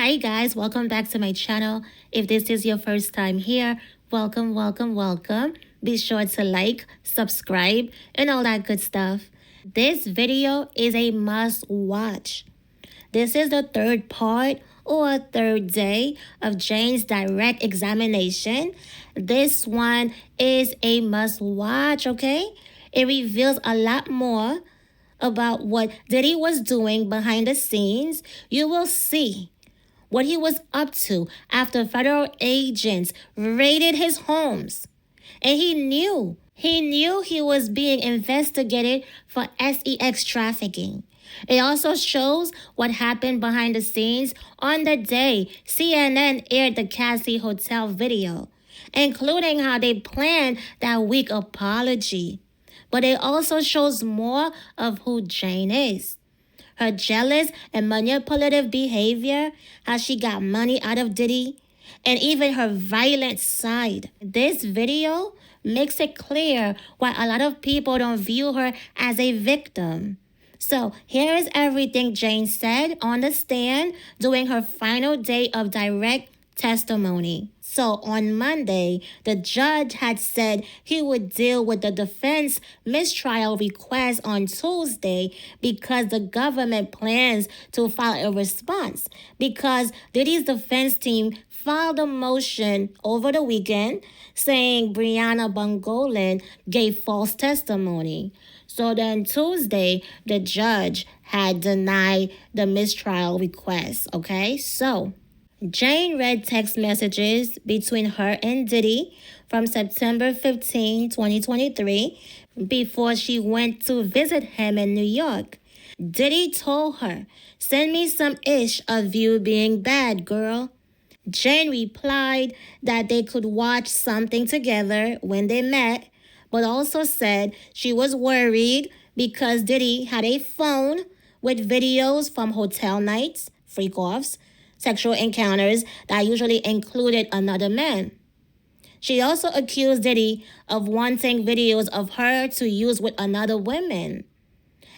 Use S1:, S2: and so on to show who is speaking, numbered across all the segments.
S1: Hi guys, welcome back to my channel. If this is your first time here, welcome, welcome, welcome. Be sure to like, subscribe, and all that good stuff. This video is a must watch. This is the third part or third day of Jane's direct examination. This one is a must watch, okay? It reveals a lot more about what Diddy was doing behind the scenes. You will see what he was up to after federal agents raided his homes. And he knew he was being investigated for sex trafficking. It also shows what happened behind the scenes on the day CNN aired the Cassie Hotel video, including how they planned that weak apology. But it also shows more of who Jane is. Her jealous and manipulative behavior, how she got money out of Diddy, and even her violent side. This video makes it clear why a lot of people don't view her as a victim. So here is everything Jane said on the stand during her final day of direct testimony. So on Monday, the judge had said he would deal with the defense mistrial request on Tuesday because the government plans to file a response because Diddy's defense team filed a motion over the weekend saying Brianna Bongolan gave false testimony. So then Tuesday, the judge had denied the mistrial request, okay? So Jane read text messages between her and Diddy from September 15, 2023, before she went to visit him in New York. Diddy told her, "Send me some ish of you being bad, girl." Jane replied that they could watch something together when they met, but also said she was worried because Diddy had a phone with videos from hotel nights, freak-offs, sexual encounters that usually included another man. She also accused Diddy of wanting videos of her to use with another woman.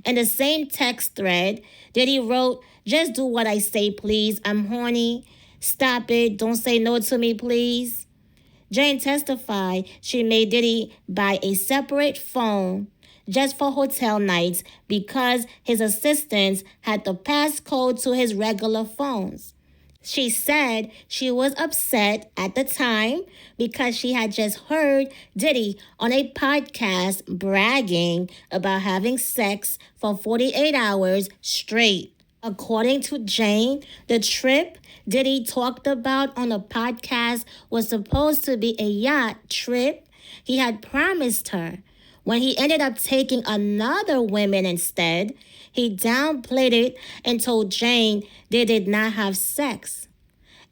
S1: In the same text thread, Diddy wrote, "Just do what I say, please. I'm horny. Stop it. Don't say no to me, please." Jane testified she made Diddy buy a separate phone just for hotel nights because his assistants had the passcode to his regular phones. She said she was upset at the time because she had just heard Diddy on a podcast bragging about having sex for 48 hours straight. According to Jane, the trip Diddy talked about on the podcast was supposed to be a yacht trip he had promised her. When he ended up taking another woman instead, he downplayed it and told Jane they did not have sex.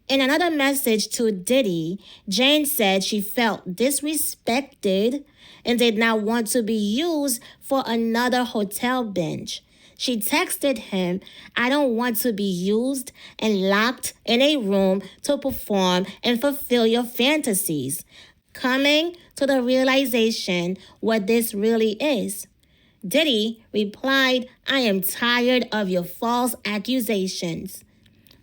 S1: In another message to Diddy, Jane said she felt disrespected and did not want to be used for another hotel binge. She texted him, "I don't want to be used and locked in a room to perform and fulfill your fantasies." Coming to the realization what this really is. Diddy replied, "I am tired of your false accusations."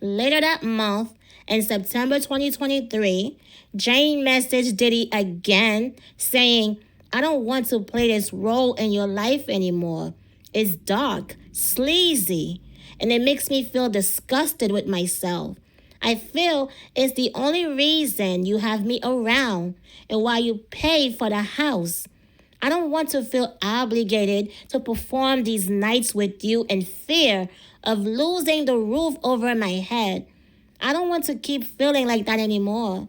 S1: Later that month, in September 2023, Jane messaged Diddy again saying, "I don't want to play this role in your life anymore. It's dark, sleazy, and it makes me feel disgusted with myself. I feel it's the only reason you have me around and why you pay for the house. I don't want to feel obligated to perform these nights with you in fear of losing the roof over my head. I don't want to keep feeling like that anymore."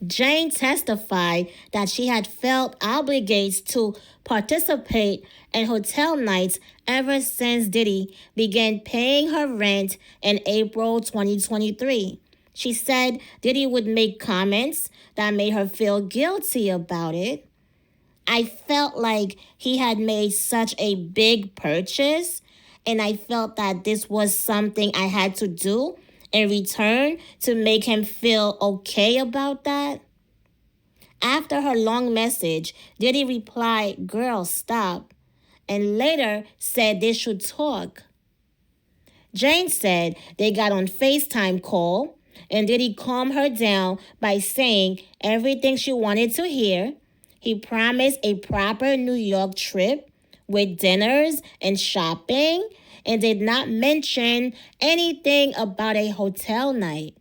S1: Jane testified that she had felt obligated to participate in hotel nights ever since Diddy began paying her rent in April 2023. She said Diddy would make comments that made her feel guilty about it. "I felt like he had made such a big purchase, and I felt that this was something I had to do in return to make him feel okay about that." After her long message, Diddy replied, "Girl, stop," and later said they should talk. Jane said they got on FaceTime call. And Diddy calmed her down by saying everything she wanted to hear. He promised a proper New York trip with dinners and shopping and did not mention anything about a hotel night.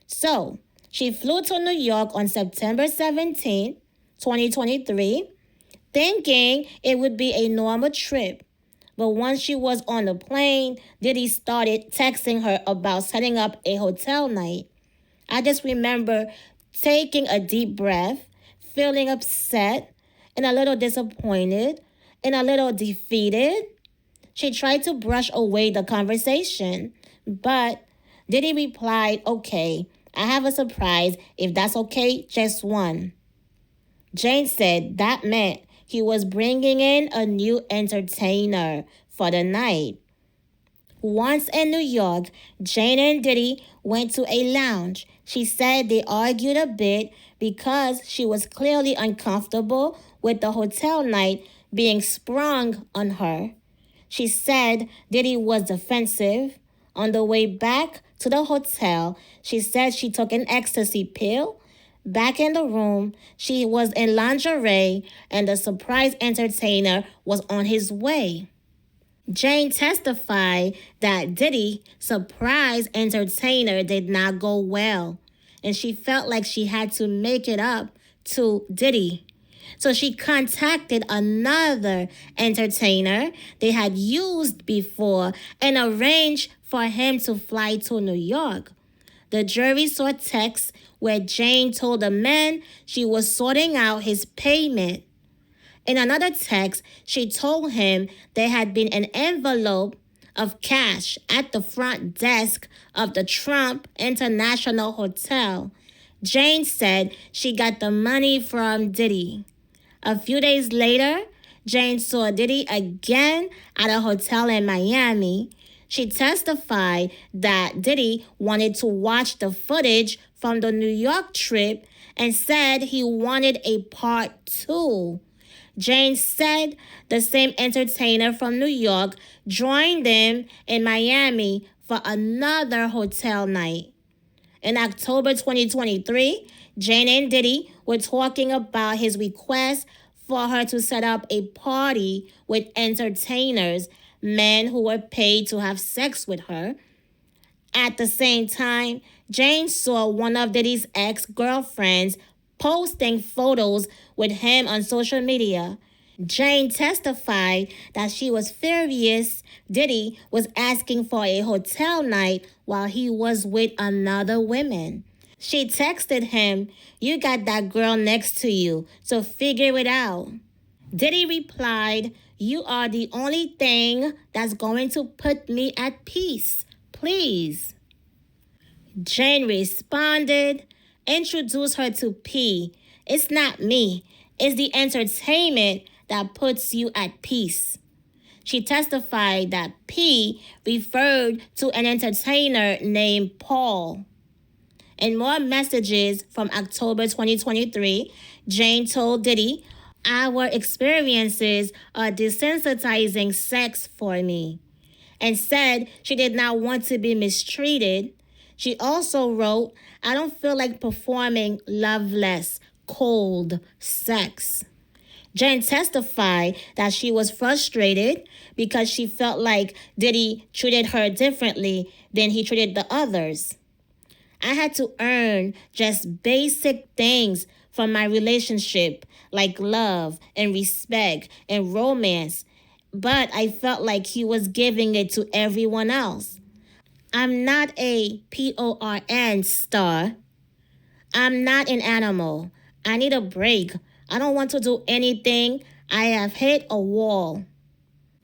S1: So, she flew to New York on September 17, 2023, thinking it would be a normal trip. But once she was on the plane, Diddy started texting her about setting up a hotel night. I just remember taking a deep breath, feeling upset and a little disappointed and a little defeated. She tried to brush away the conversation, but Diddy replied, "Okay, I have a surprise. If that's okay, just one." Jane said that meant he was bringing in a new entertainer for the night. Once in New York, Jane and Diddy went to a lounge. She said they argued a bit because she was clearly uncomfortable with the hotel night being sprung on her. She said Diddy was defensive. On the way back to the hotel, she said she took an ecstasy pill. Back in the room, she was in lingerie and the surprise entertainer was on his way. Jane testified that Diddy's surprise entertainer did not go well, and she felt like she had to make it up to Diddy. So she contacted another entertainer they had used before and arranged for him to fly to New York. The jury saw texts where Jane told the man she was sorting out his payment. In another text, she told him there had been an envelope of cash at the front desk of the Trump International Hotel. Jane said she got the money from Diddy. A few days later, Jane saw Diddy again at a hotel in Miami. She testified that Diddy wanted to watch the footage from the New York trip and said he wanted a part 2. Jane said the same entertainer from New York joined them in Miami for another hotel night. In October 2023, Jane and Diddy were talking about his request for her to set up a party with entertainers, men who were paid to have sex with her. At the same time, Jane saw one of Diddy's ex-girlfriends posting photos with him on social media. Jane testified that she was furious Diddy was asking for a hotel night while he was with another woman. She texted him, "You got that girl next to you, so figure it out." Diddy replied, "You are the only thing that's going to put me at peace. Please." Jane responded, "Introduce her to P. It's not me. It's the entertainment that puts you at peace." She testified that P referred to an entertainer named Paul. In more messages from October 2023, Jane told Diddy, "Our experiences are desensitizing sex for me," and said she did not want to be mistreated. She also wrote, "I don't feel like performing loveless, cold sex." Jane testified that she was frustrated because she felt like Diddy treated her differently than he treated the others. "I had to earn just basic things from my relationship, like love and respect and romance, but I felt like he was giving it to everyone else. I'm not a porn star. I'm not an animal. I need a break. I don't want to do anything. I have hit a wall."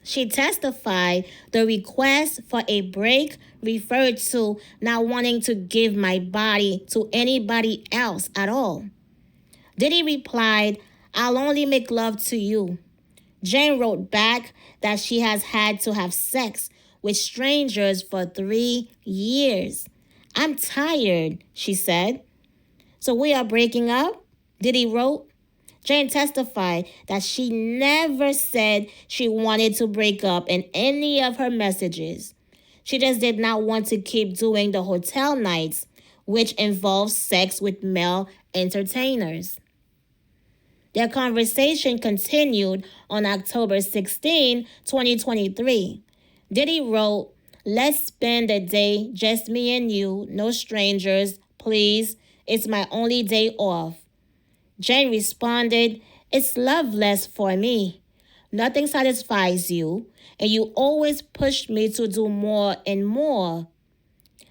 S1: She testified the request for a break referred to not wanting to give my body to anybody else at all. Diddy replied, "I'll only make love to you." Jane wrote back that she has had to have sex with strangers for 3 years. "I'm tired," she said. "So we are breaking up?" Diddy wrote. Jane testified that she never said she wanted to break up in any of her messages. She just did not want to keep doing the hotel nights which involves sex with male entertainers. Their conversation continued on October 16, 2023. Diddy wrote, "Let's spend a day, just me and you, no strangers, please. It's my only day off." Jane responded, "It's loveless for me. Nothing satisfies you, and you always push me to do more and more."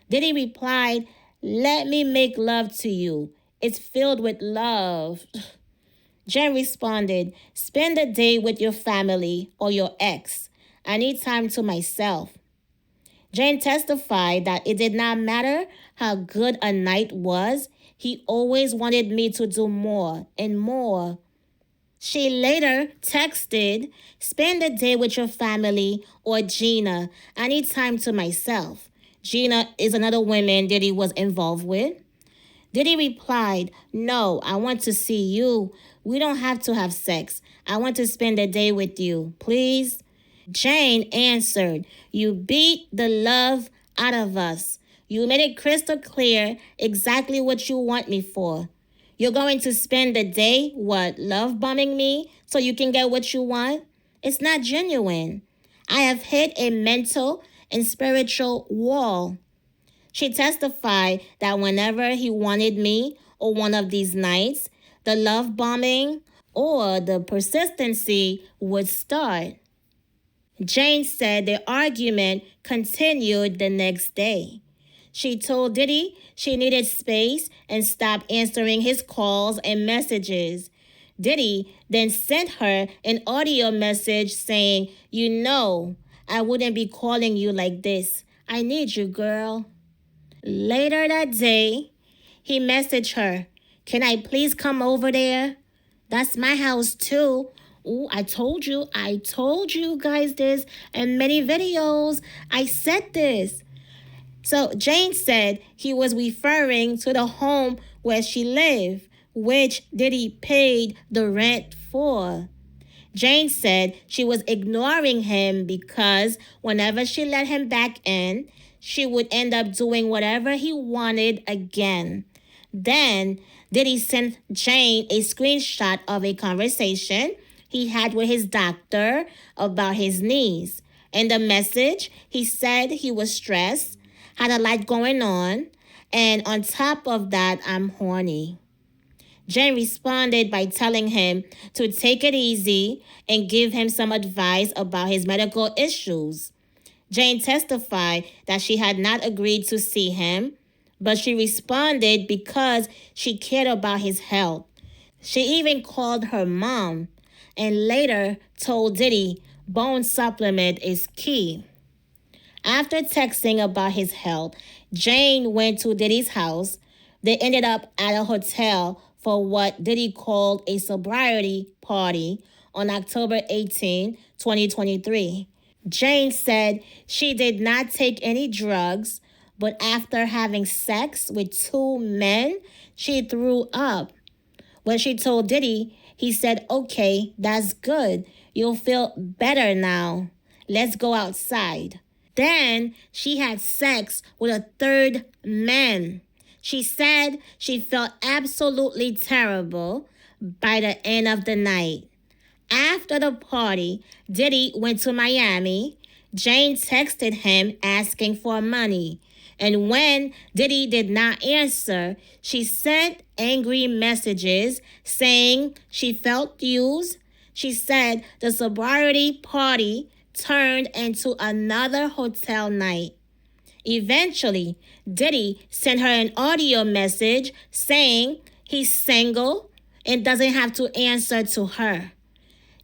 S1: Diddy replied, "Let me make love to you. It's filled with love." Jen responded, "Spend a day with your family or your ex. I need time to myself." Jane testified that it did not matter how good a night was, he always wanted me to do more and more. She later texted, "Spend a day with your family or Gina. I need time to myself." Gina is another woman Diddy was involved with. Diddy replied, "No, I want to see you. We don't have to have sex. I want to spend a day with you, please." Jane answered, "You beat the love out of us. You made it crystal clear exactly what you want me for. You're going to spend the day, what, love bombing me so you can get what you want? It's not genuine. I have hit a mental and spiritual wall." She testified that whenever he wanted me or one of these nights, the love bombing or the persistency would start. Jane said the argument continued the next day. She told Diddy she needed space and stopped answering his calls and messages. Diddy then sent her an audio message saying, "You know, I wouldn't be calling you like this. I need you, girl." Later that day, he messaged her, "Can I please come over there? That's my house too." Ooh, I told you guys this in many videos. I said this. So Jane said he was referring to the home where she lived, which Diddy paid the rent for. Jane said she was ignoring him because whenever she let him back in, she would end up doing whatever he wanted again. Then Diddy sent Jane a screenshot of a conversation he had with his doctor about his knees. In the message, he said he was stressed, had a lot going on, and on top of that, "I'm horny." Jen responded by telling him to take it easy and give him some advice about his medical issues. Jane testified that she had not agreed to see him, but she responded because she cared about his health. She even called her mom and later told Diddy bone supplement is key. After texting about his health, Jane went to Diddy's house. They ended up at a hotel for what Diddy called a sobriety party on October 18, 2023. Jane said she did not take any drugs, but after having sex with two men, she threw up. When she told Diddy, he said, "Okay, that's good. You'll feel better now. Let's go outside." Then she had sex with a third man. She said she felt absolutely terrible by the end of the night. After the party, Diddy went to Miami. Jane texted him asking for money. And when Diddy did not answer, she sent angry messages saying she felt used. She said the sobriety party turned into another hotel night. Eventually, Diddy sent her an audio message saying he's single and doesn't have to answer to her.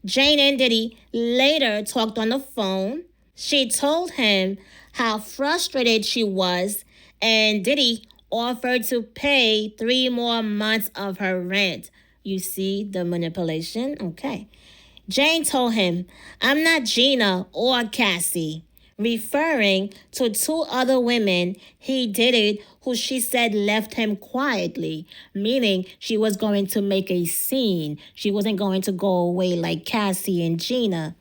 S1: Jane and Diddy later talked on the phone. She told him how frustrated she was, and Diddy offered to pay 3 more months of her rent. You see the manipulation? Okay. Jane told him, "I'm not Gina or Cassie," referring to 2 other women he dated who she said left him quietly, meaning she was going to make a scene. She wasn't going to go away like Cassie and Gina.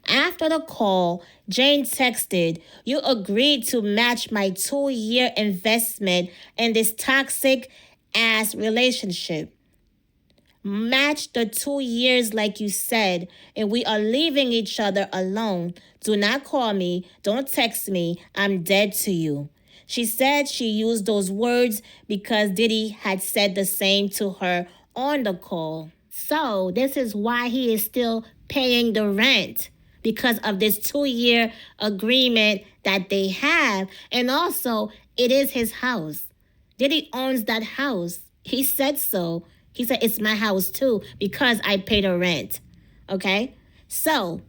S1: After the call, Jane texted, "You agreed to match my 2-year investment in this toxic ass relationship. Match the 2 years like you said, and we are leaving each other alone. Do not call me. Don't text me. I'm dead to you." She said she used those words because Diddy had said the same to her on the call. So, this is why he is still paying the rent, because of this 2-year agreement that they have. And also, it is his house. Diddy owns that house. He said so. He said, "It's my house too because I pay the rent." Okay? So,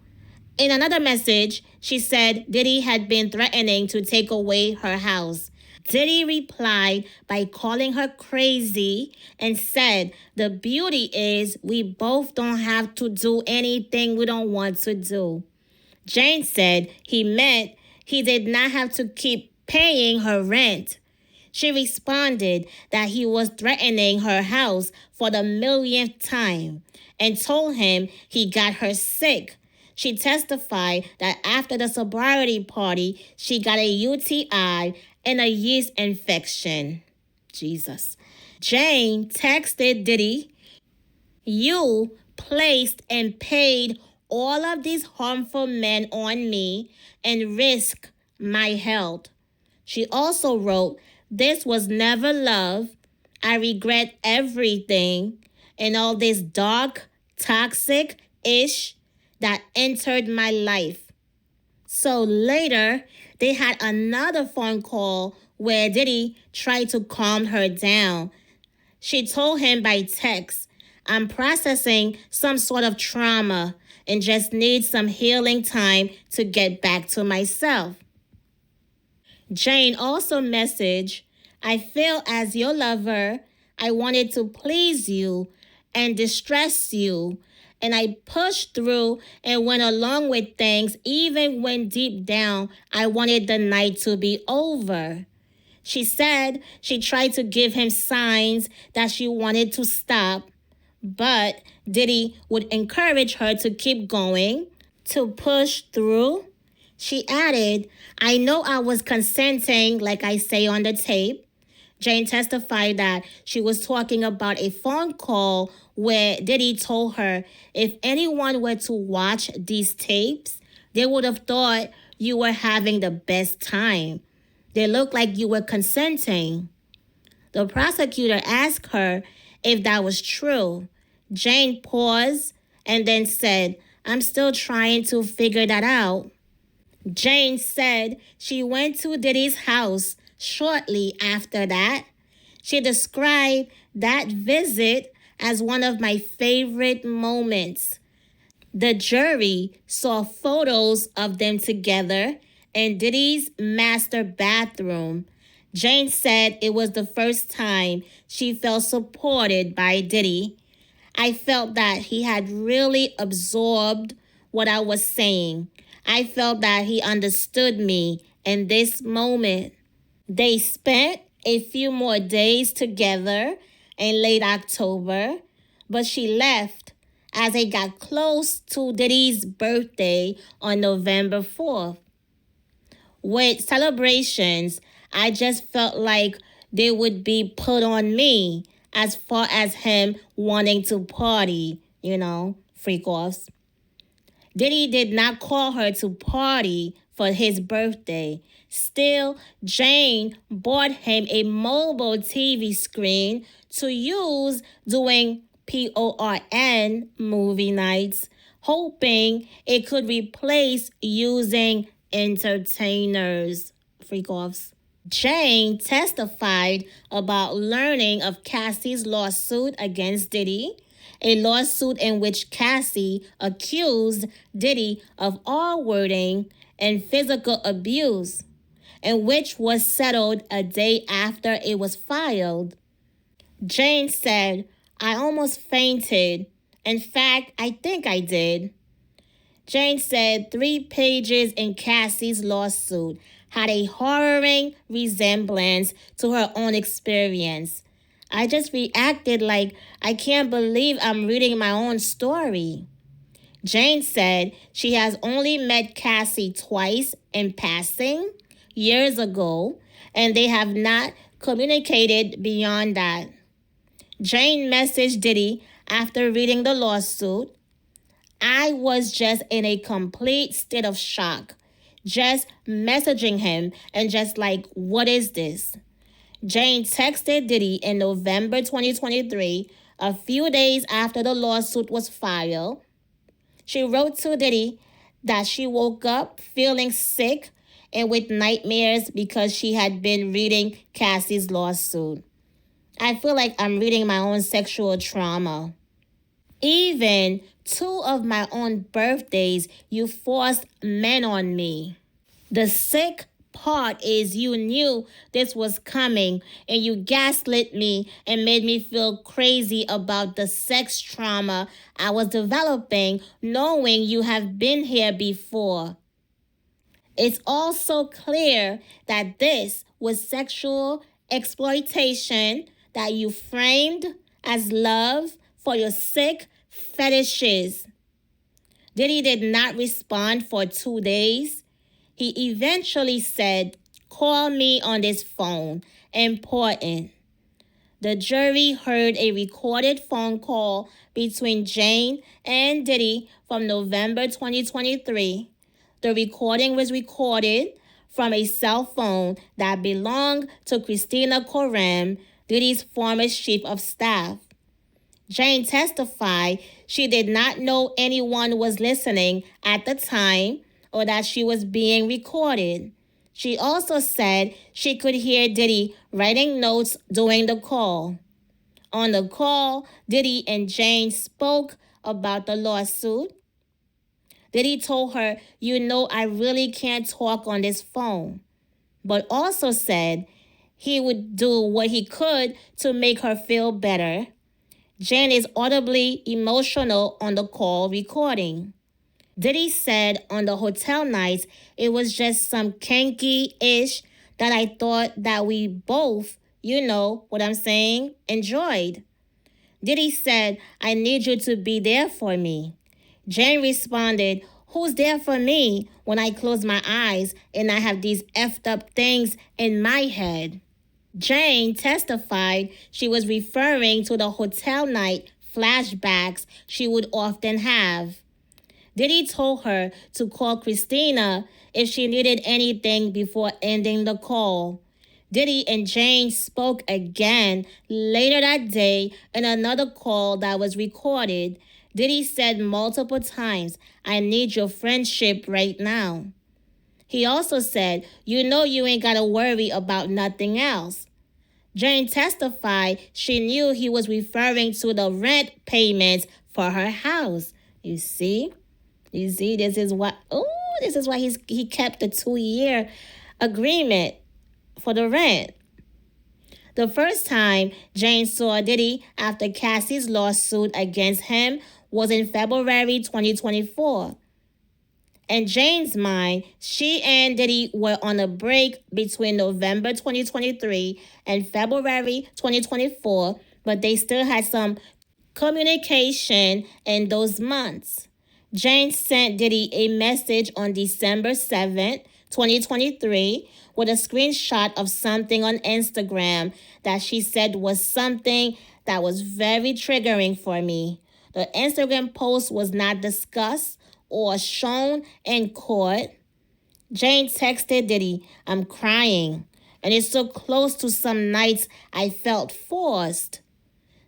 S1: in another message, she said Diddy had been threatening to take away her house. Diddy replied by calling her crazy and said, "The beauty is we both don't have to do anything we don't want to do." Jane said he meant he did not have to keep paying her rent. She responded that he was threatening her house for the millionth time and told him he got her sick. She testified that after the sobriety party, she got a UTI and a yeast infection. Jesus. Jane texted Diddy, "You placed and paid all of these harmful men on me and risked my health." She also wrote, "This was never love. I regret everything and all this dark, toxic-ish that entered my life." So later, they had another phone call where Diddy tried to calm her down. She told him by text, "I'm processing some sort of trauma and just need some healing time to get back to myself." Jane also messaged, "I feel as your lover, I wanted to please you and distress you, and I pushed through and went along with things even when deep down I wanted the night to be over." She said she tried to give him signs that she wanted to stop, but Diddy would encourage her to keep going, to push through. She added, "I know I was consenting, like I say on the tape." Jane testified that she was talking about a phone call where Diddy told her, "If anyone were to watch these tapes, they would have thought you were having the best time. They look like you were consenting." The prosecutor asked her if that was true. Jane paused and then said, "I'm still trying to figure that out." Jane said she went to Diddy's house shortly after that. She described that visit as one of my favorite moments. The jury saw photos of them together in Diddy's master bathroom. Jane said it was the first time she felt supported by Diddy. "I felt that he had really absorbed what I was saying. I felt that he understood me in this moment." They spent a few more days together in late October, but she left as it got close to Diddy's birthday on November 4th. With celebrations, I just felt like they would be put on me as far as him wanting to party, freak offs. Diddy did not call her to party for his birthday. Still, Jane bought him a mobile TV screen to use during PORN movie nights, hoping it could replace using entertainers. Freak offs. Jane testified about learning of Cassie's lawsuit against Diddy, a lawsuit in which Cassie accused Diddy of R-wording and physical abuse, and which was settled a day after it was filed. Jane said, "I almost fainted. In fact, I think I did." Jane said 3 pages in Cassie's lawsuit had a horrifying resemblance to her own experience. "I just reacted like I can't believe I'm reading my own story." Jane said she has only met Cassie twice in passing years ago, and they have not communicated beyond that. Jane messaged Diddy after reading the lawsuit. I was just in a complete state of shock, just messaging him and just like, what is this? Jane texted Diddy in November 2023, a few days after the lawsuit was filed. She wrote to Diddy that she woke up feeling sick and with nightmares because she had been reading Cassie's lawsuit. I feel like I'm reading my own sexual trauma. Even 2 of my own birthdays, you forced men on me. The sick part is you knew this was coming and you gaslit me and made me feel crazy about the sex trauma I was developing, knowing you have been here before. It's also clear that this was sexual exploitation that you framed as love for your sick fetishes. Diddy did not respond for 2 days. He eventually said, call me on this phone. Important. The jury heard a recorded phone call between Jane and Diddy from November 2023. The recording was recorded from a cell phone that belonged to Christina Koren, Diddy's former chief of staff. Jane testified she did not know anyone was listening at the time or that she was being recorded. She also said she could hear Diddy writing notes during the call. On the call, Diddy and Jane spoke about the lawsuit. Diddy told her, you know, I really can't talk on this phone, but also said he would do what he could to make her feel better. Jane is audibly emotional on the call recording. Diddy said on the hotel nights, it was just some kinky-ish that I thought that we both, you know what I'm saying, enjoyed. Diddy said, I need you to be there for me. Jane responded, who's there for me when I close my eyes and I have these effed up things in my head? Jane testified she was referring to the hotel night flashbacks she would often have. Diddy told her to call Christina if she needed anything before ending the call. Diddy and Jane spoke again later that day in another call that was recorded. Diddy said multiple times, I need your friendship right now. He also said, you know you ain't got to worry about nothing else. Jane testified she knew he was referring to the rent payments for her house. You see, this is why he kept the 2-year agreement for the rent. The first time Jane saw Diddy after Cassie's lawsuit against him was in February 2024. In Jane's mind, she and Diddy were on a break between November 2023 and February 2024, but they still had some communication in those months. Jane sent Diddy a message on December 7th, 2023, with a screenshot of something on Instagram that she said was something that was very triggering for me. The Instagram post was not discussed or shown in court. Jane texted Diddy, I'm crying, and it's so close to some nights I felt forced.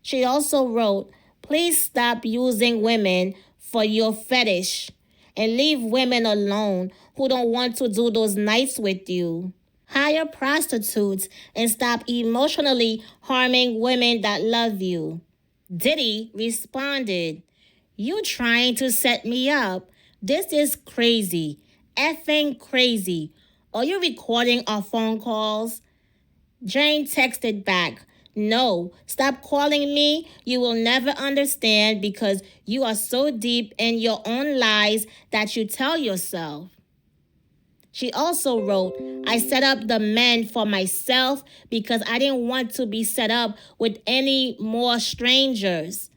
S1: She also wrote, please stop using women for your fetish and leave women alone who don't want to do those nights with you. Hire prostitutes and stop emotionally harming women that love you. Diddy responded, you trying to set me up? This is crazy. Effing crazy. Are you recording our phone calls? Jane texted back, no, stop calling me. You will never understand because you are so deep in your own lies that you tell yourself. She also wrote, I set up the men for myself because I didn't want to be set up with any more strangers.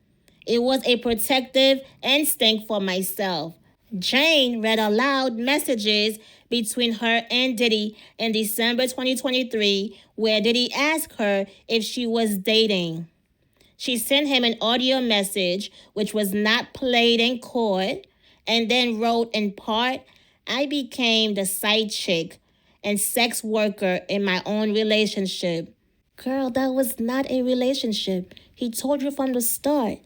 S1: It was a protective instinct for myself. Jane read aloud messages between her and Diddy in December 2023, where Diddy asked her if she was dating. She sent him an audio message, which was not played in court, and then wrote in part, I became the side chick and sex worker in my own relationship. Girl, that was not a relationship. He told you from the start.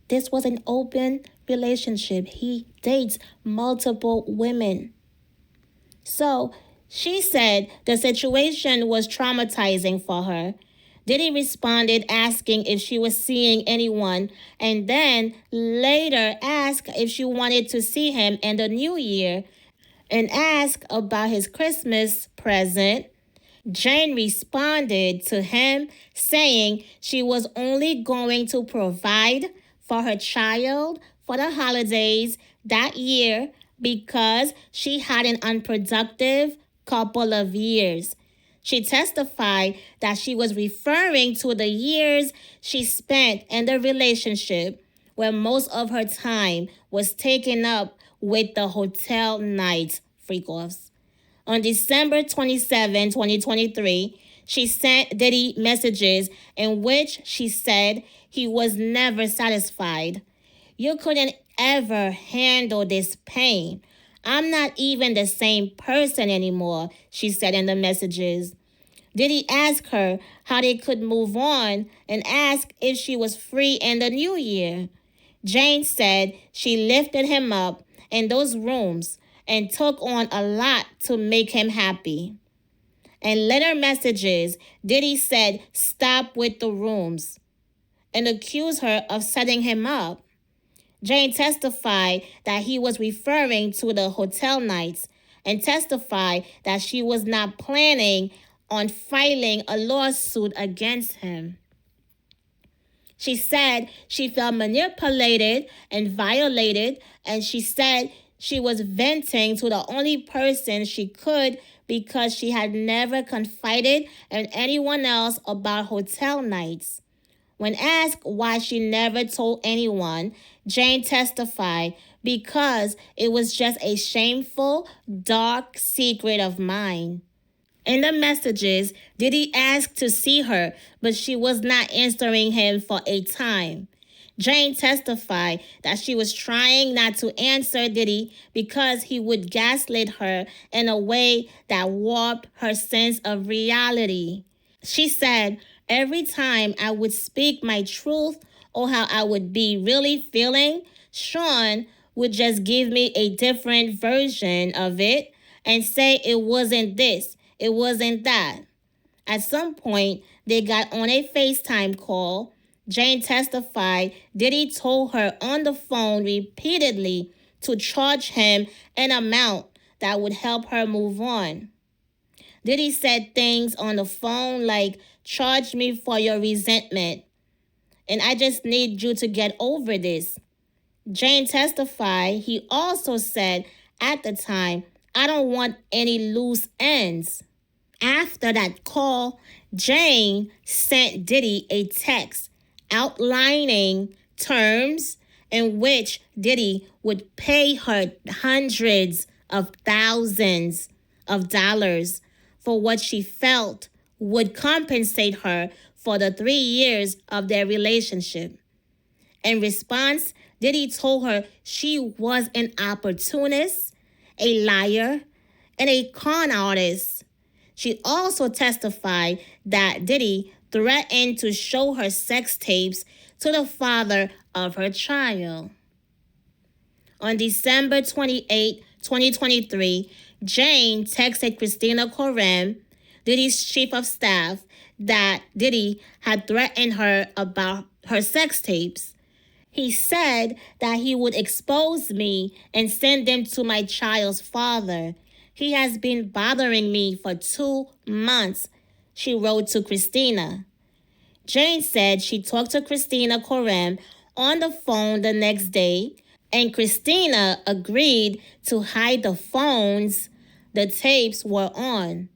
S1: This was an open relationship. He dates multiple women. So she said the situation was traumatizing for her. Diddy responded asking if she was seeing anyone, and then later asked if she wanted to see him in the new year and asked about his Christmas present. Jane responded to him saying she was only going to provide for her child for the holidays that year because she had an unproductive couple of years. She testified that she was referring to the years she spent in the relationship where most of her time was taken up with the hotel night freak-offs. On December 27, 2023, she sent Diddy messages in which she said he was never satisfied. You couldn't ever handle this pain. I'm not even the same person anymore, she said in the messages. Diddy asked her how they could move on and asked if she was free in the new year. Jane said she lifted him up in those rooms and took on a lot to make him happy. In later messages, Diddy said stop with the rooms and accused her of setting him up. Jane testified that he was referring to the hotel nights and testified that she was not planning on filing a lawsuit against him. She said she felt manipulated and violated, and she said she was venting to the only person she could because she had never confided in anyone else about hotel nights. When asked why she never told anyone, Jane testified, because it was just a shameful, dark secret of mine. In the messages, Diddy asked to see her, but she was not answering him for a time. Jane testified that she was trying not to answer Diddy because he would gaslight her in a way that warped her sense of reality. She said, every time I would speak my truth or how I would be really feeling, Sean would just give me a different version of it and say it wasn't this, it wasn't that. At some point, they got on a FaceTime call. Jane testified Diddy told her on the phone repeatedly to charge him an amount that would help her move on. Diddy said things on the phone like, charge me for your resentment, and I just need you to get over this. Jane testified he also said at the time, I don't want any loose ends. After that call, Jane sent Diddy a text outlining terms in which Diddy would pay her hundreds of thousands of dollars for what she felt would compensate her for the 3 years of their relationship. In response, Diddy told her she was an opportunist, a liar, and a con artist. She also testified that Diddy threatened to show her sex tapes to the father of her child. On December 28, 2023, Jane texted Christina Koren, Diddy's chief of staff, that Diddy had threatened her about her sex tapes. He said that he would expose me and send them to my child's father. He has been bothering me for 2 months, she wrote to Christina. Jane said she talked to Christina Koren on the phone the next day, and Christina agreed to hide the phones the tapes were on.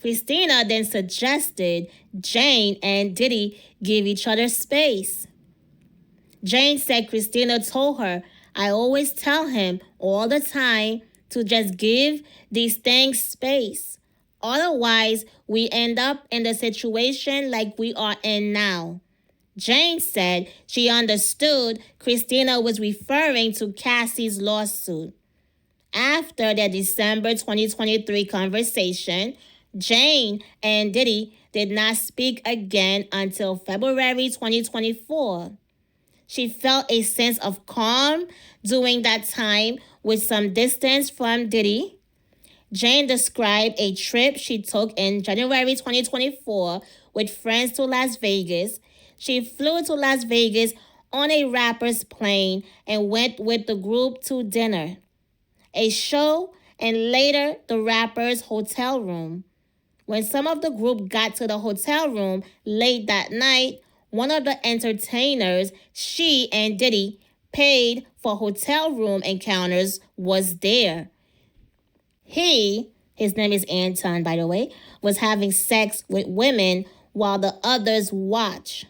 S1: Christina then suggested Jane and Diddy give each other space. Jane said Christina told her, I always tell him all the time to just give these things space. Otherwise, we end up in the situation like we are in now. Jane said she understood Christina was referring to Cassie's lawsuit. After their December 2023 conversation, Jane and Diddy did not speak again until February 2024. She felt a sense of calm during that time with some distance from Diddy. Jane described a trip she took in January 2024 with friends to Las Vegas. She flew to Las Vegas on a rapper's plane and went with the group to dinner, a show, and later the rapper's hotel room. When some of the group got to the hotel room late that night, one of the entertainers she and Diddy paid for hotel room encounters was there. His name is Anton, by the way, was having sex with women while the others watched.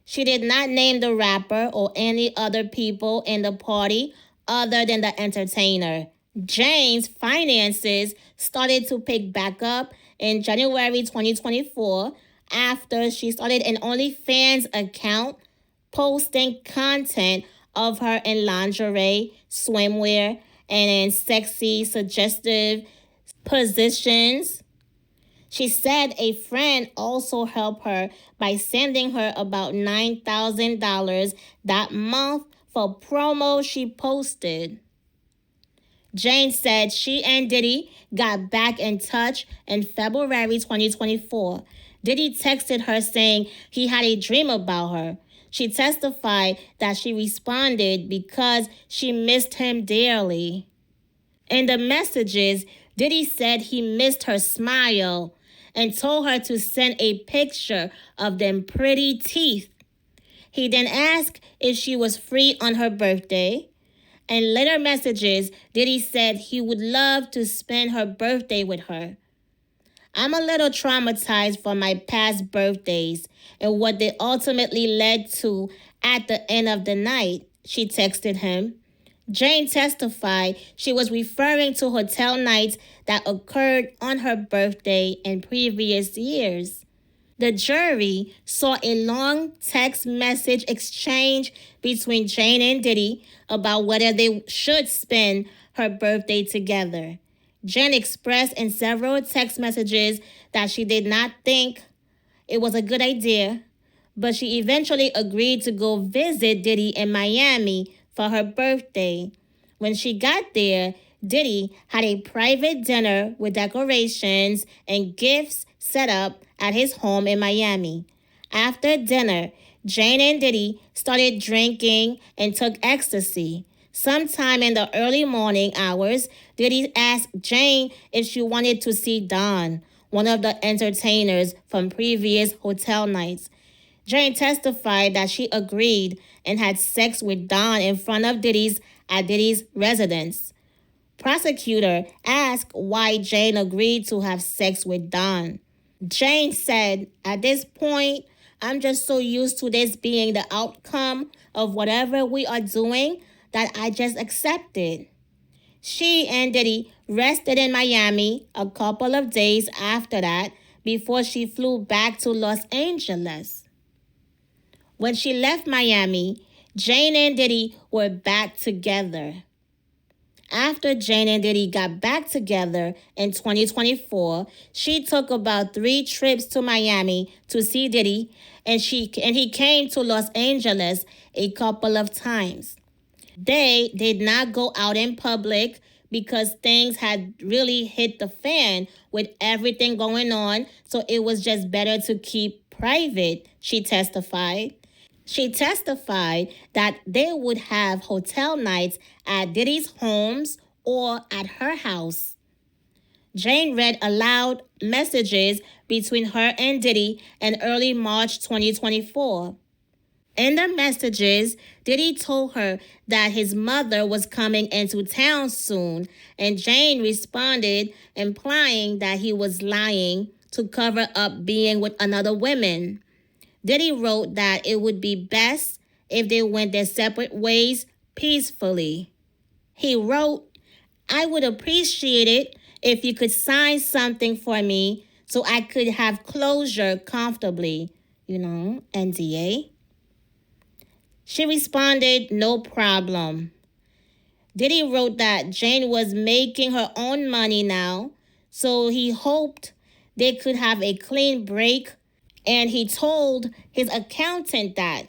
S1: She did not name the rapper or any other people in the party other than the entertainer. Jane's finances started to pick back up in January 2024 after she started an OnlyFans account posting content of her in lingerie, swimwear, and in sexy, suggestive positions. She said a friend also helped her by sending her about $9,000 that month for promo she posted. Jane said she and Diddy got back in touch in February 2024. Diddy texted her saying he had a dream about her. She testified that she responded because she missed him dearly. In the messages, Diddy said he missed her smile and told her to send a picture of them pretty teeth. He then asked if she was free on her birthday. In later messages, Diddy said he would love to spend her birthday with her. I'm a little traumatized from my past birthdays and what they ultimately led to at the end of the night, she texted him. Jane testified she was referring to hotel nights that occurred on her birthday in previous years. The jury saw a long text message exchange between Jane and Diddy about whether they should spend her birthday together. Jane expressed in several text messages that she did not think it was a good idea, but she eventually agreed to go visit Diddy in Miami for her birthday. When she got there, Diddy had a private dinner with decorations and gifts set up at his home in Miami. After dinner, Jane and Diddy started drinking and took ecstasy. Sometime in the early morning hours, Diddy asked Jane if she wanted to see Don, one of the entertainers from previous hotel nights. Jane testified that she agreed and had sex with Don in front of Diddy's at Diddy's residence. Prosecutor asked why Jane agreed to have sex with Don. Jane said, at this point, I'm just so used to this being the outcome of whatever we are doing that I just accept it. She and Diddy rested in Miami a couple of days after that before she flew back to Los Angeles. When she left Miami, Jane and Diddy were back together. After Jane and Diddy got back together in 2024, she took about 3 trips to Miami to see Diddy, and he came to Los Angeles a couple of times. They did not go out in public because things had really hit the fan with everything going on, so it was just better to keep private, she testified. She testified that they would have hotel nights at Diddy's homes or at her house. Jane read aloud messages between her and Diddy in early March 2024. In the messages, Diddy told her that his mother was coming into town soon, and Jane responded, implying that he was lying to cover up being with another woman. Diddy wrote that it would be best if they went their separate ways peacefully. He wrote, "I would appreciate it if you could sign something for me so I could have closure comfortably, NDA." She responded, "No problem." Diddy wrote that Jane was making her own money now, so he hoped they could have a clean break, and he told his accountant that.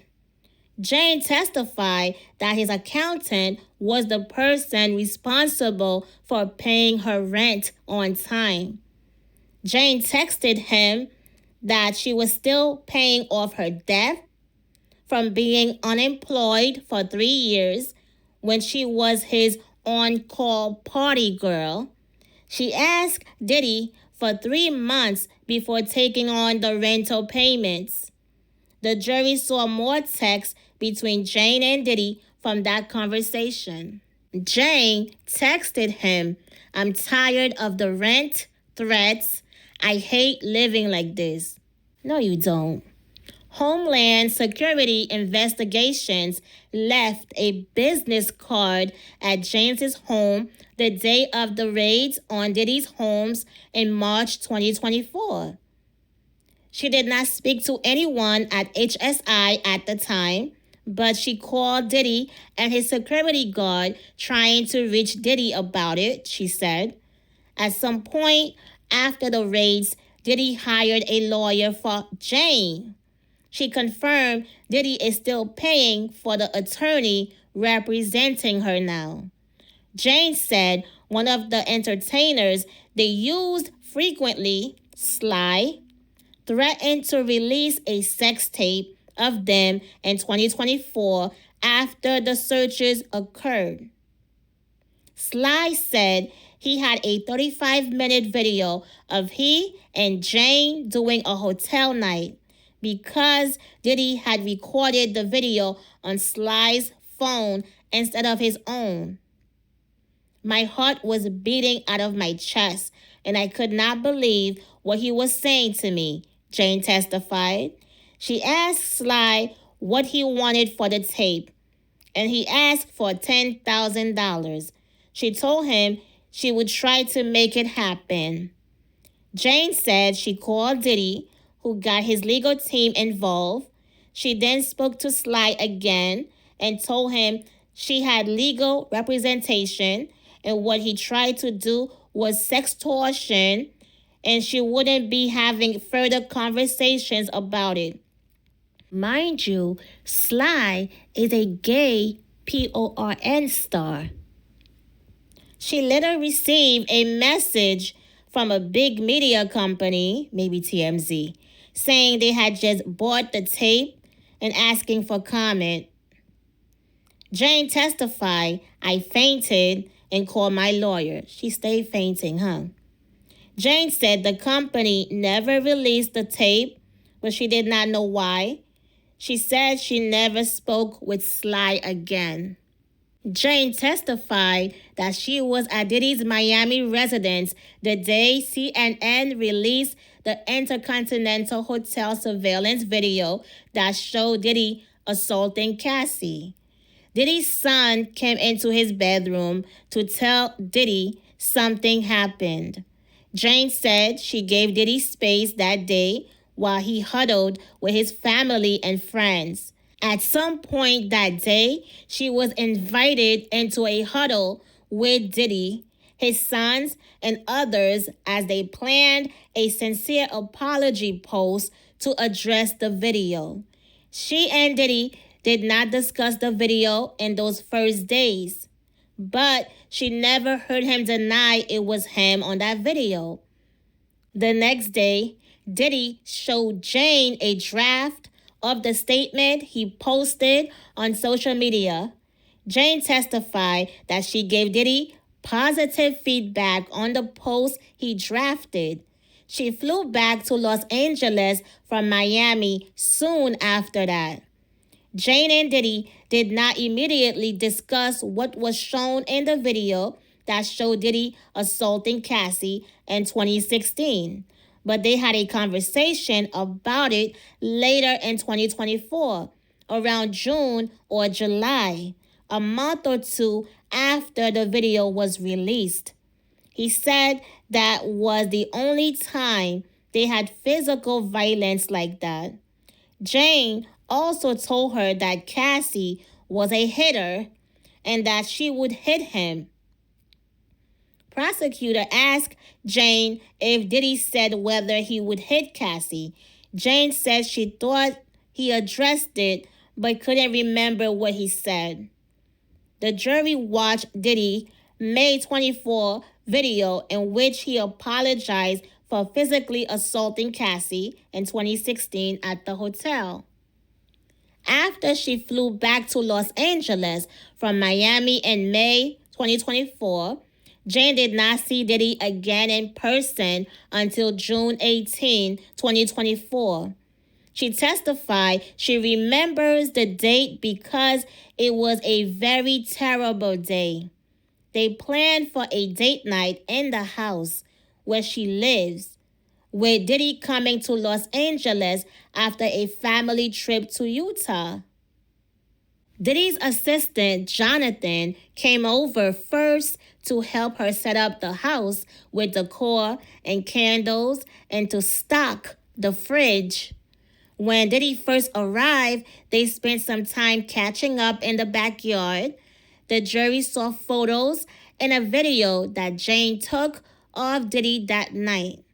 S1: Jane testified that his accountant was the person responsible for paying her rent on time. Jane texted him that she was still paying off her debt from being unemployed for 3 years when she was his on-call party girl. She asked Diddy for 3 months before taking on the rental payments. The jury saw more texts between Jane and Diddy from that conversation. Jane texted him, "I'm tired of the rent threats. I hate living like this." No, you don't. Homeland Security investigations left a business card at Jane's home the day of the raids on Diddy's homes in March 2024. She did not speak to anyone at HSI at the time, but she called Diddy and his security guard trying to reach Diddy about it, she said. At some point after the raids, Diddy hired a lawyer for Jane. She confirmed Diddy is still paying for the attorney representing her now. Jane said one of the entertainers they used frequently, Sly, threatened to release a sex tape of them in 2024 after the searches occurred. Sly said he had a 35-minute video of he and Jane doing a hotel night because Diddy had recorded the video on Sly's phone instead of his own. "My heart was beating out of my chest, and I could not believe what he was saying to me," Jane testified. She asked Sly what he wanted for the tape, and he asked for $10,000. She told him she would try to make it happen. Jane said she called Diddy, who got his legal team involved. She then spoke to Sly again and told him she had legal representation and what he tried to do was sextortion, and she wouldn't be having further conversations about it. Mind you, Sly is a gay porn star. She later received a message from a big media company, maybe TMZ, saying they had just bought the tape and asking for comment. Jane testified, "I fainted and called my lawyer." She stayed fainting, huh? Jane said the company never released the tape, but she did not know why. She said she never spoke with Sly again. Jane testified that she was at Diddy's Miami residence the day CNN released the Intercontinental Hotel surveillance video that showed Diddy assaulting Cassie. Diddy's son came into his bedroom to tell Diddy something happened. Jane said she gave Diddy space that day while he huddled with his family and friends. At some point that day, she was invited into a huddle with Diddy, his sons, and others as they planned a sincere apology post to address the video. She and Diddy did not discuss the video in those first days, but she never heard him deny it was him on that video. The next day, Diddy showed Jane a draft of the statement he posted on social media. Jane testified that she gave Diddy positive feedback on the post he drafted. She flew back to Los Angeles from Miami soon after that. Jane and Diddy did not immediately discuss what was shown in the video that showed Diddy assaulting Cassie in 2016. But they had a conversation about it later in 2024, around June or July, a month or two after the video was released. He said that was the only time they had physical violence like that. Jane also told her that Cassie was a hitter and that she would hit him. Prosecutor asked Jane if Diddy said whether he would hit Cassie. Jane said she thought he addressed it but couldn't remember what he said. The jury watched Diddy May 24 video in which he apologized for physically assaulting Cassie in 2016 at the hotel. After she flew back to Los Angeles from Miami in May 2024, Jane did not see Diddy again in person until June 18, 2024. She testified she remembers the date because it was a very terrible day. They planned for a date night in the house where she lives, with Diddy coming to Los Angeles after a family trip to Utah. Diddy's assistant, Jonathan, came over first to help her set up the house with decor and candles and to stock the fridge. When Diddy first arrived, they spent some time catching up in the backyard. The jury saw photos and a video that Jane took of Diddy that night.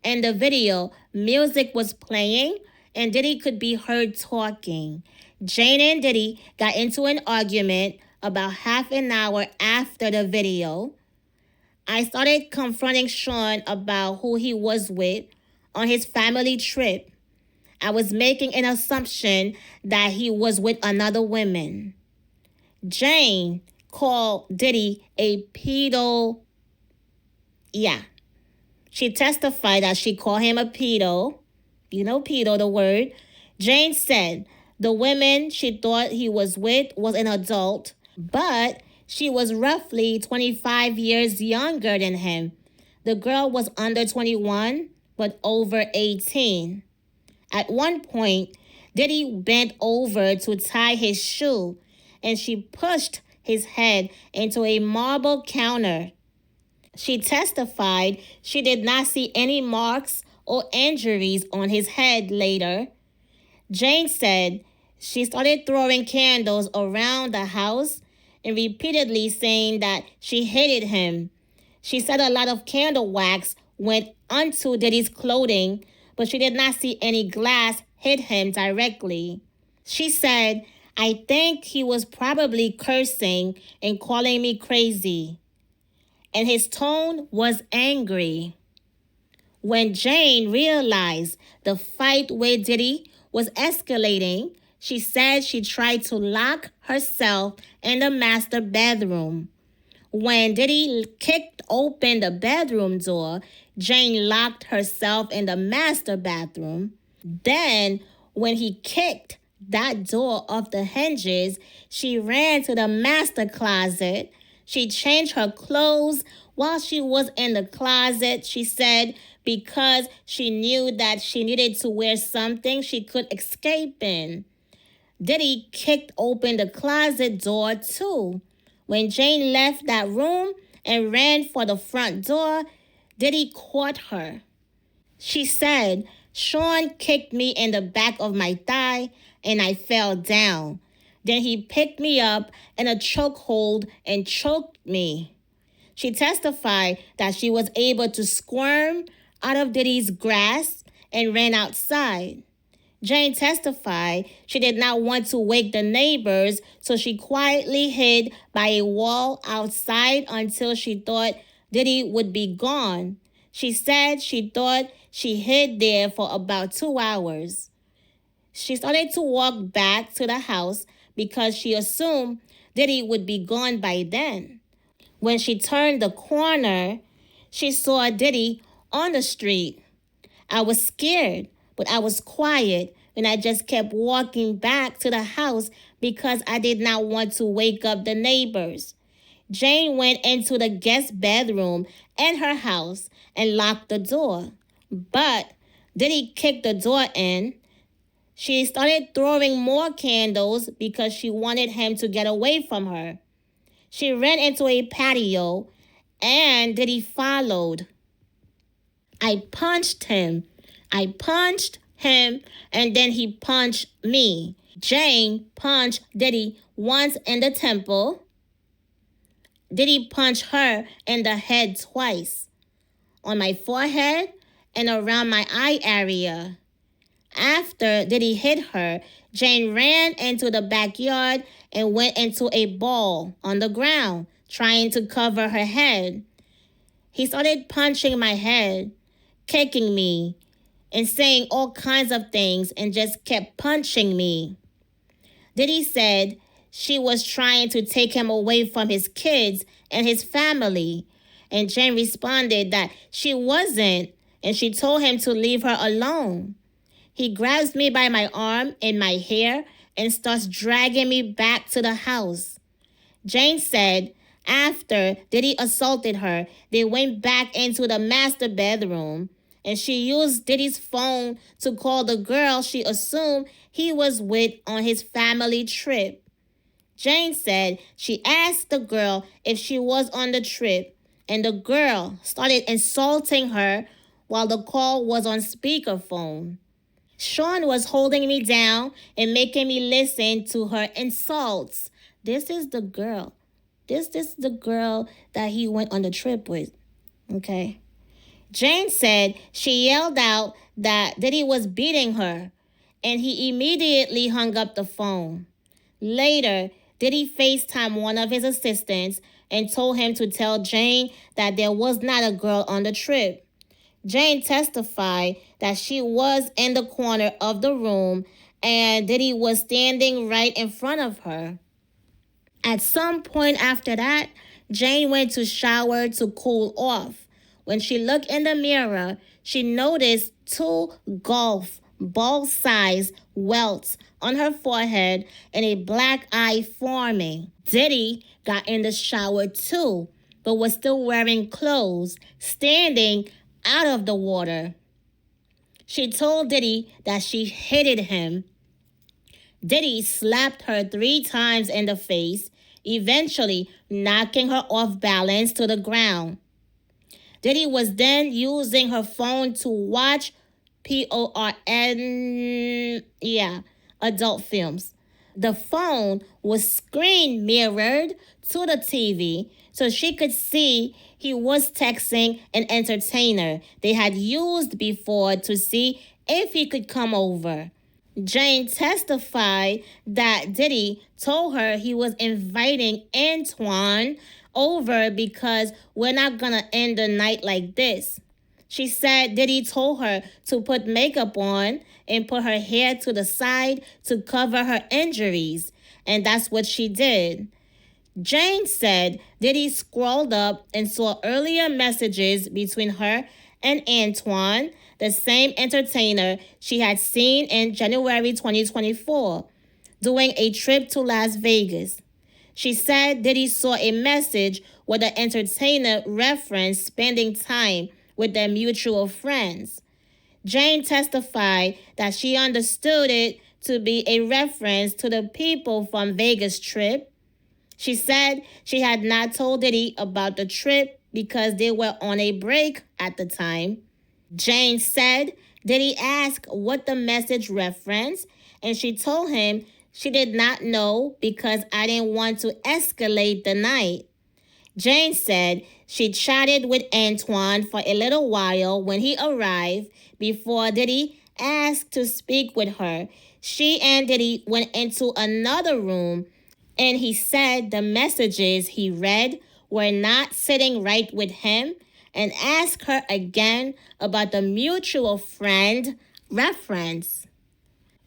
S1: In the video, music was playing and Diddy could be heard talking. Jane and Diddy got into an argument about half an hour after the video. I started confronting Sean about who he was with on his family trip. I was making an assumption that he was with another woman. Jane called Diddy a pedo. Yeah. She testified that she called him a pedo. You know pedo, the word. Jane said the woman she thought he was with was an adult, but she was roughly 25 years younger than him. The girl was under 21, but over 18. At one point, Diddy bent over to tie his shoe, and she pushed his head into a marble counter. She testified she did not see any marks or injuries on his head later. Jane said she started throwing candles around the house and repeatedly saying that she hated him. She said a lot of candle wax went onto Diddy's clothing, but she did not see any glass hit him directly. She said, "I think he was probably cursing and calling me crazy." And his tone was angry. When Jane realized the fight with Diddy was escalating, she said she tried to lock herself in the master bedroom. When Diddy kicked open the bedroom door, Jane locked herself in the master bathroom. Then, when he kicked that door off the hinges, she ran to the master closet. She changed her clothes while she was in the closet, she said, because she knew that she needed to wear something she could escape in. Diddy kicked open the closet door too. When Jane left that room and ran for the front door, Diddy caught her. She said, "Sean kicked me in the back of my thigh and I fell down. Then he picked me up in a chokehold and choked me." She testified that she was able to squirm out of Diddy's grasp and ran outside. Jane testified she did not want to wake the neighbors, so she quietly hid by a wall outside until she thought Diddy would be gone. She said she thought she hid there for about 2 hours. She started to walk back to the house because she assumed Diddy would be gone by then. When she turned the corner, she saw Diddy on the street. I was scared, but I was quiet, and I just kept walking back to the house because I did not want to wake up the neighbors. Jane went into the guest bedroom in her house and locked the door. But Diddy kicked the door in. She started throwing more candles because she wanted him to get away from her. She ran into a patio and Diddy followed. I punched him. I punched him and then he punched me. Jane punched Diddy once in the temple. Diddy punched her in the head twice, on my forehead and around my eye area. After Diddy hit her, Jane ran into the backyard and went into a ball on the ground, trying to cover her head. He started punching my head, kicking me, and saying all kinds of things and just kept punching me. Diddy said she was trying to take him away from his kids and his family. And Jane responded that she wasn't, and she told him to leave her alone. He grabs me by my arm and my hair and starts dragging me back to the house. Jane said after Diddy assaulted her, they went back into the master bedroom and she used Diddy's phone to call the girl she assumed he was with on his family trip. Jane said she asked the girl if she was on the trip, and the girl started insulting her while the call was on speakerphone. Sean was holding me down and making me listen to her insults. This is the girl. This is the girl that he went on the trip with. Okay. Jane said she yelled out that Diddy was beating her, and he immediately hung up the phone. Later, Diddy FaceTimed one of his assistants and told him to tell Jane that there was not a girl on the trip. Jane testified that she was in the corner of the room and Diddy was standing right in front of her. At some point after that, Jane went to shower to cool off. When she looked in the mirror, she noticed 2 golf ball-sized welts on her forehead and a black eye forming. Diddy got in the shower too, but was still wearing clothes, standing out of the water. She told Diddy that she hated him. Diddy slapped her 3 times in the face, eventually knocking her off balance to the ground. Diddy was then using her phone to watch adult films. The phone was screen mirrored to the TV so she could see he was texting an entertainer they had used before to see if he could come over. Jane testified that Diddy told her he was inviting Antoine over because we're not gonna end the night like this. She said Diddy told her to put makeup on and put her hair to the side to cover her injuries, and that's what she did. Jane said Diddy scrolled up and saw earlier messages between her and Antoine, the same entertainer she had seen in January 2024, doing a trip to Las Vegas. She said Diddy saw a message where the entertainer referenced spending time with their mutual friends. Jane testified that she understood it to be a reference to the people from Vegas trip. She said she had not told Diddy about the trip because they were on a break at the time. Jane said Diddy asked what the message referenced, and she told him she did not know because I didn't want to escalate the night. Jane said she chatted with Antoine for a little while when he arrived before Diddy asked to speak with her. She and Diddy went into another room and he said the messages he read were not sitting right with him and asked her again about the mutual friend reference.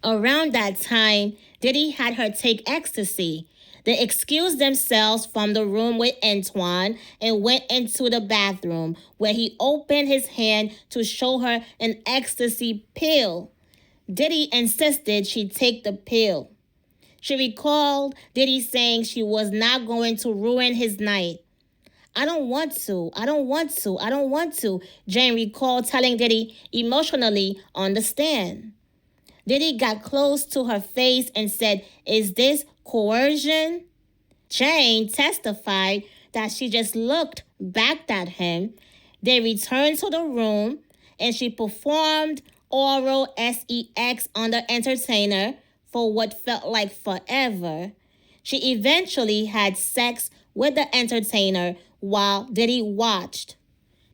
S1: Around that time, Diddy had her take ecstasy. They excused themselves from the room with Antoine and went into the bathroom where he opened his hand to show her an ecstasy pill. Diddy insisted she take the pill. She recalled Diddy saying she was not going to ruin his night. I don't want to, Jane recalled telling Diddy emotionally on the stand. Diddy got close to her face and said, "Is this coercion?" Jane testified that she just looked back at him. They returned to the room and she performed oral sex on the entertainer for what felt like forever. She eventually had sex with the entertainer while Diddy watched.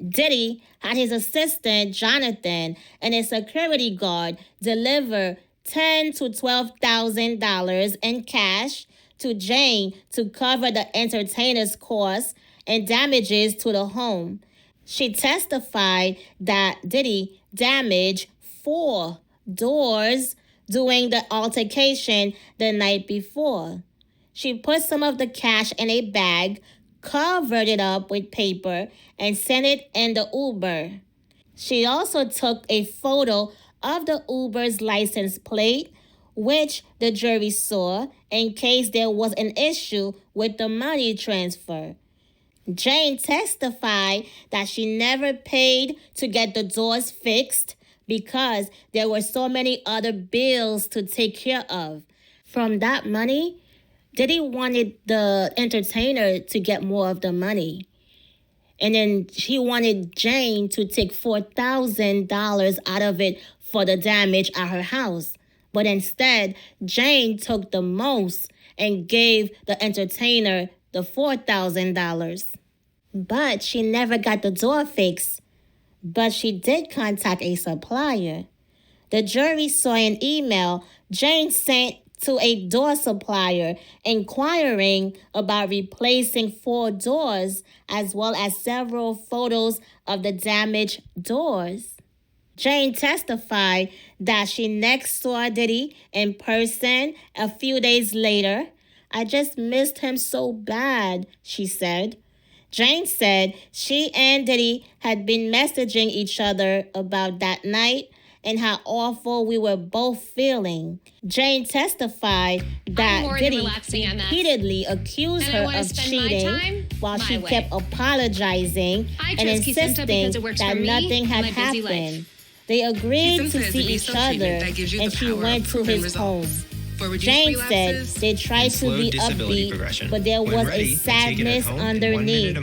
S1: Diddy had his assistant Jonathan and a security guard deliver $10,000 to $12,000 in cash to Jane to cover the entertainer's costs and damages to the home. She testified that Diddy damaged 4 doors during the altercation the night before. She put some of the cash in a bag, covered it up with paper, and sent it in the Uber. She also took a photo of the Uber's license plate, which the jury saw in case there was an issue with the money transfer. Jane testified that she never paid to get the doors fixed because there were so many other bills to take care of. From that money, Diddy wanted the entertainer to get more of the money. And then he wanted Jane to take $4,000 out of it for the damage at her house. But instead, Jane took the most and gave the entertainer the $4,000. But she never got the door fixed. But she did contact a supplier. The jury saw an email Jane sent to a door supplier inquiring about replacing 4 doors as well as several photos of the damaged doors. Jane testified that she next saw Diddy in person a few days later. "I just missed him so bad," she said. Jane said she and Diddy had been messaging each other about that night and how awful we were both feeling. Jane testified that Diddy repeatedly accused her of cheating while she kept apologizing and insisting that nothing had happened. They agreed to see each other and she went to his home. Jane said they tried to be upbeat, but there was a sadness underneath.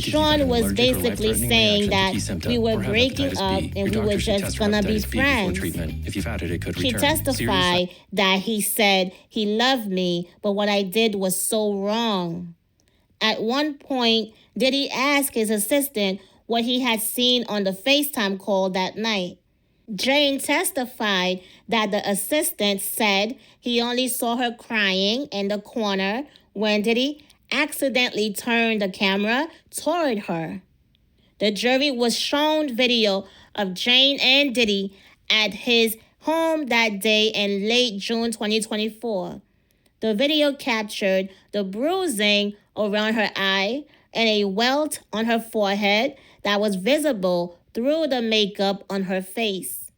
S1: Sean was basically saying that we were breaking up and we were just gonna be friends. She testified that he said he loved me, but what I did was so wrong. At one point, Diddy asked his assistant what he had seen on the FaceTime call that night. Jane testified that the assistant said he only saw her crying in the corner when Diddy accidentally turned the camera toward her. The jury was shown video of Jane and Diddy at his home that day in late June 2024. The video captured the bruising around her eye and a welt on her forehead that was visible through the makeup on her face.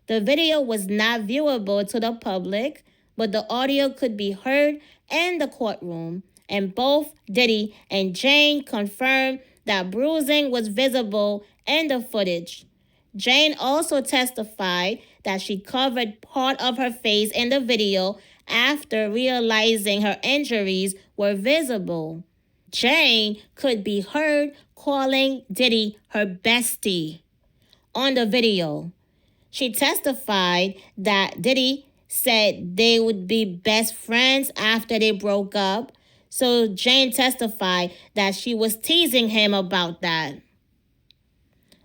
S1: The video was not viewable to the public, but the audio could be heard in the courtroom, and both Diddy and Jane confirmed that bruising was visible in the footage. Jane also testified that she covered part of her face in the video after realizing her injuries were visible. Jane could be heard calling Diddy her bestie on the video. She testified that Diddy said they would be best friends after they broke up, so Jane testified that she was teasing him about that.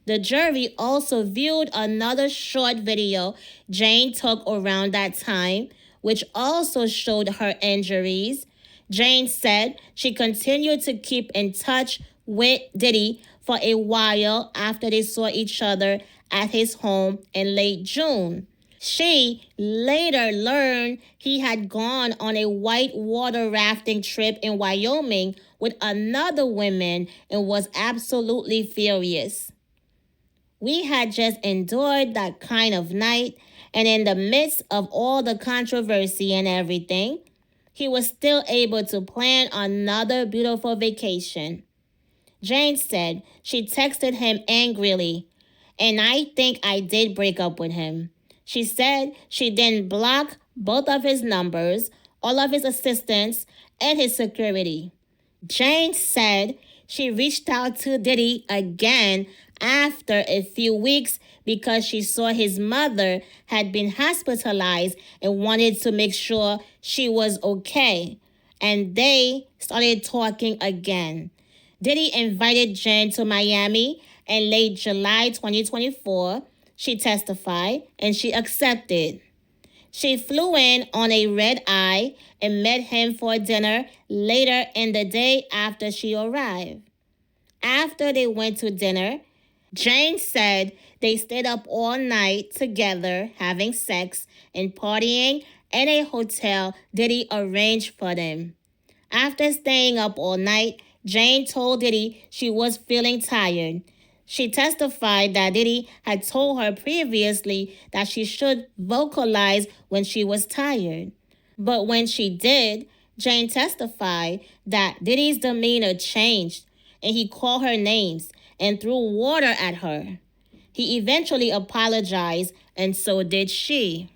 S1: The jury also viewed another short video Jane took around that time, which also showed her injuries. Jane said she continued to keep in touch with Diddy for a while after they saw each other at his home in late June. She later learned he had gone on a white water rafting trip in Wyoming with another woman and was absolutely furious. We had just endured that kind of night, and in the midst of all the controversy and everything, he was still able to plan another beautiful vacation. Jane said she texted him angrily, and I think I did break up with him. She said she then blocked both of his numbers, all of his assistants, and his security. Jane said she reached out to Diddy again after a few weeks because she saw his mother had been hospitalized and wanted to make sure she was okay. And they started talking again. Diddy invited Jane to Miami in late July 2024. She testified and she accepted. She flew in on a red eye and met him for dinner later in the day after she arrived. After they went to dinner, Jane said they stayed up all night together having sex and partying in a hotel Diddy arranged for them. After staying up all night, Jane told Diddy she was feeling tired. She testified that Diddy had told her previously that she should vocalize when she was tired. But when she did, Jane testified that Diddy's demeanor changed and he called her names and threw water at her. He eventually apologized, and so did she.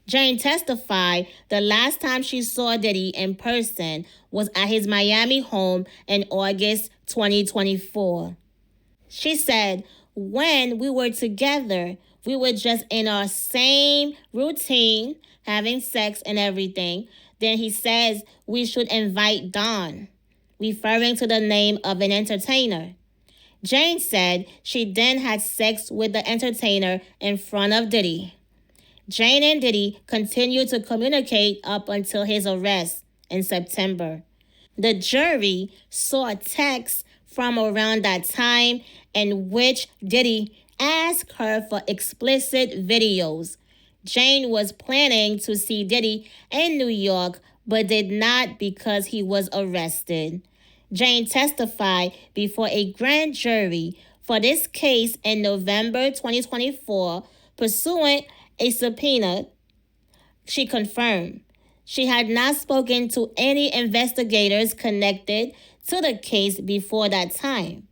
S1: Jane testified the last time she saw Diddy in person was at his Miami home in August 2024. She said, when we were together, we were just in our same routine, having sex and everything. Then he says we should invite Don, referring to the name of an entertainer. Jane said she then had sex with the entertainer in front of Diddy. Jane and Diddy continued to communicate up until his arrest in September. The jury saw a text from around that time in which Diddy asked her for explicit videos. Jane was planning to see Diddy in New York, but did not because he was arrested. Jane testified before a grand jury for this case in November 2024, pursuant a subpoena. She confirmed she had not spoken to any investigators connected to the case before that time.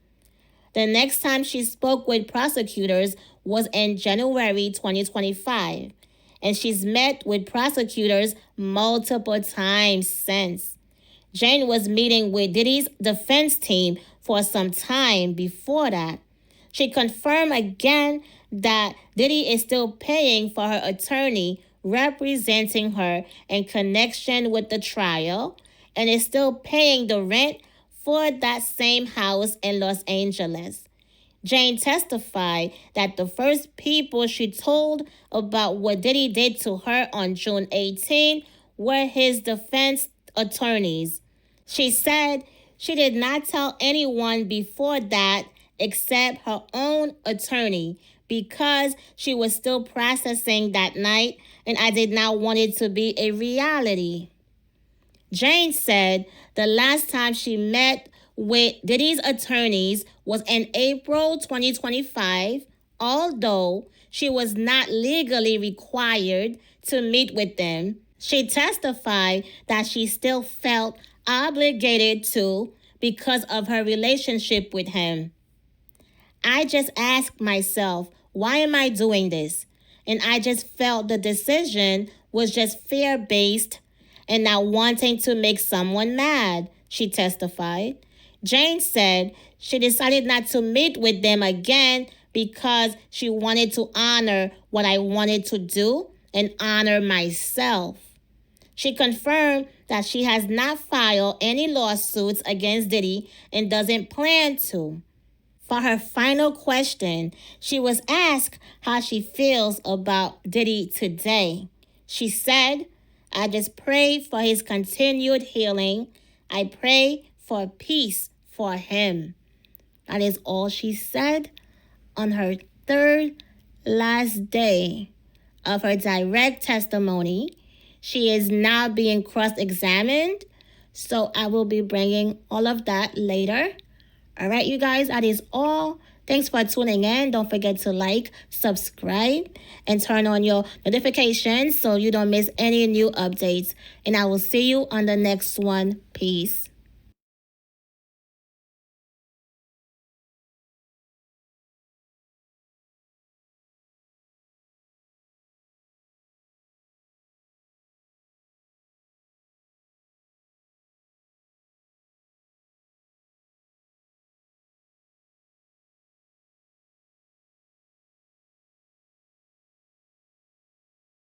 S1: The next time she spoke with prosecutors was in January 2025, and she's met with prosecutors multiple times since. Jane was meeting with Diddy's defense team for some time before that. She confirmed again that Diddy is still paying for her attorney representing her in connection with the trial and is still paying the rent for that same house in Los Angeles. Jane testified that the first people she told about what Diddy did to her on June 18 were his defense attorneys. She said she did not tell anyone before that except her own attorney because she was still processing that night and I did not want it to be a reality. Jane said the last time she met with Diddy's attorneys was in April 2025, although she was not legally required to meet with them. She testified that she still felt obligated to because of her relationship with him. I just asked myself, why am I doing this? And I just felt the decision was just fear-based and not wanting to make someone mad, she testified. Jane said she decided not to meet with them again because she wanted to honor what I wanted to do and honor myself. She confirmed that she has not filed any lawsuits against Diddy and doesn't plan to. For her final question, she was asked how she feels about Diddy today. She said, I just pray for his continued healing. I pray for peace for him. That is all she said on her third last day of her direct testimony. She is now being cross-examined, so I will be bringing all of that later. All right, you guys, that is all. Thanks for tuning in. Don't forget to like, subscribe, and turn on your notifications so you don't miss any new updates. And I will see you on the next one. Peace.